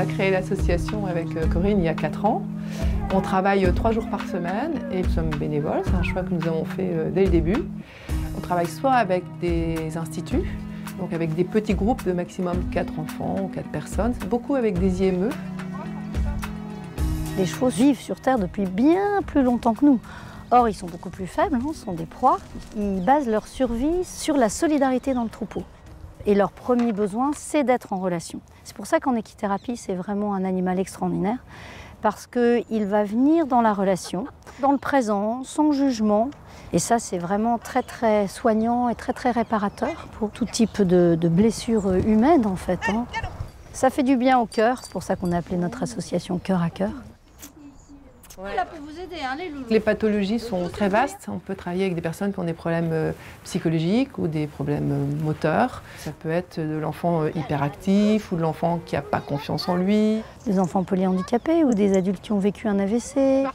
a créé l'association avec Corinne il y a 4 ans. On travaille 3 jours par semaine et nous sommes bénévoles, c'est un choix que nous avons fait dès le début. On travaille soit avec des instituts, donc avec des petits groupes de maximum 4 enfants ou 4 personnes, beaucoup avec des IME. Les chevaux vivent sur Terre depuis bien plus longtemps que nous. Or, ils sont beaucoup plus faibles, hein, ce sont des proies. Ils basent leur survie sur la solidarité dans le troupeau. Et leur premier besoin, c'est d'être en relation. C'est pour ça qu'en équithérapie, c'est vraiment un animal extraordinaire, parce qu'il va venir dans la relation, dans le présent, sans jugement. Et ça, c'est vraiment très, très soignant et très, très réparateur pour tout type de blessures humaines, en fait. Hein. Ça fait du bien au cœur, c'est pour ça qu'on a appelé notre association Cœur à Cœur. Ouais. Là pour vous aider, hein, les loulous. Les pathologies sont très vastes. On peut travailler avec des personnes qui ont des problèmes psychologiques ou des problèmes moteurs. Ça peut être de l'enfant hyperactif ou de l'enfant qui n'a pas confiance en lui. Des enfants polyhandicapés ou des adultes qui ont vécu un AVC.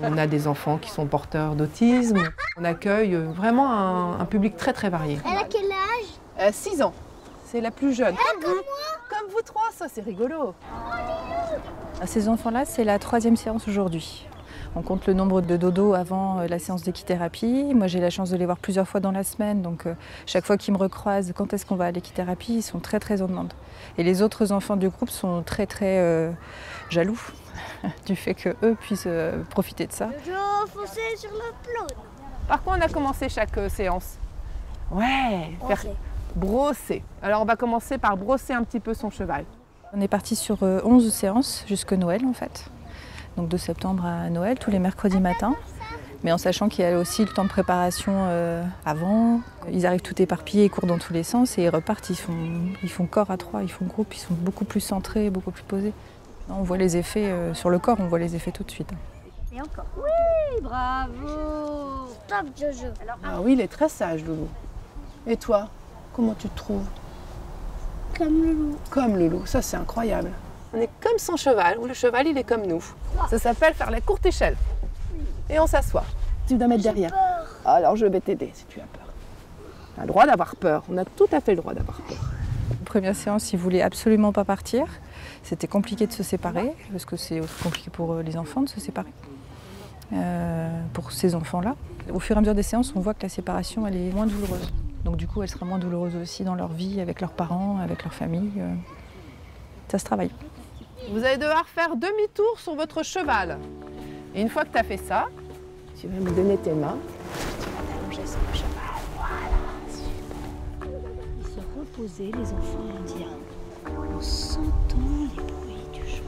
On a des enfants qui sont porteurs d'autisme. On accueille vraiment un public très très varié. Elle a quel âge? 6 ans. C'est la plus jeune. Comme moi. Comme vous trois, ça c'est rigolo. Ces enfants-là, c'est la 3e séance aujourd'hui. On compte le nombre de dodos avant la séance d'équithérapie. Moi, j'ai la chance de les voir plusieurs fois dans la semaine, donc chaque fois qu'ils me recroisent, quand est-ce qu'on va à l'équithérapie, ils sont très très en demande. Et les autres enfants du groupe sont très très jaloux du fait qu'eux puissent profiter de ça. Je vais foncer sur le plot. Par quoi on a commencé chaque séance? Ouais, faire brosser. Alors on va commencer par brosser un petit peu son cheval. On est parti sur 11 séances jusqu'à Noël en fait. Donc de septembre à Noël, tous les mercredis matins. Mais en sachant qu'il y a aussi le temps de préparation avant. Ils arrivent tout éparpillés, ils courent dans tous les sens et ils repartent. Ils font corps à 3, ils font groupe, ils sont beaucoup plus centrés, beaucoup plus posés. On voit les effets sur le corps, on voit les effets tout de suite. Et encore. Oui, bravo. Stop, Jojo. Ah oui, il est très sage, Loulou. Et toi, comment tu te trouves? Comme le loup. Comme le loup, ça c'est incroyable. On est comme son cheval, ou le cheval il est comme nous. Ça s'appelle faire la courte échelle. Et on s'assoit. Tu dois mettre derrière. Alors je vais t'aider si tu as peur. On a le droit d'avoir peur, on a tout à fait le droit d'avoir peur. Première séance, ils ne voulaient absolument pas partir. C'était compliqué de se séparer, parce que c'est compliqué pour les enfants de se séparer. Pour ces enfants-là. Au fur et à mesure des séances, on voit que la séparation elle est moins douloureuse. Donc du coup, elle sera moins douloureuse aussi dans leur vie, avec leurs parents, avec leur famille. Ça se travaille. Vous allez devoir faire demi-tour sur votre cheval. Et une fois que tu as fait ça, tu vas me donner tes mains. Tu vas t'allonger sur le cheval. Voilà, super. Ils se reposaient, les enfants indiens, en sentant les bruits du cheval.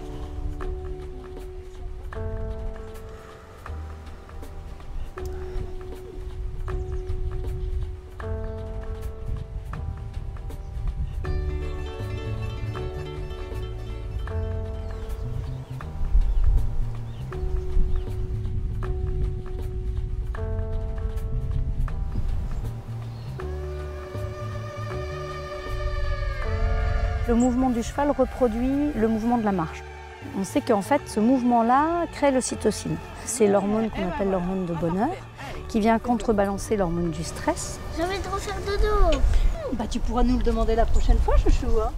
Le mouvement du cheval reproduit le mouvement de la marche. On sait qu'en fait, ce mouvement-là crée l'ocytocine. C'est l'hormone qu'on appelle l'hormone de bonheur, qui vient contrebalancer l'hormone du stress. J'ai envie de refaire dodo. Bah, tu pourras nous le demander la prochaine fois, chouchou. Hein.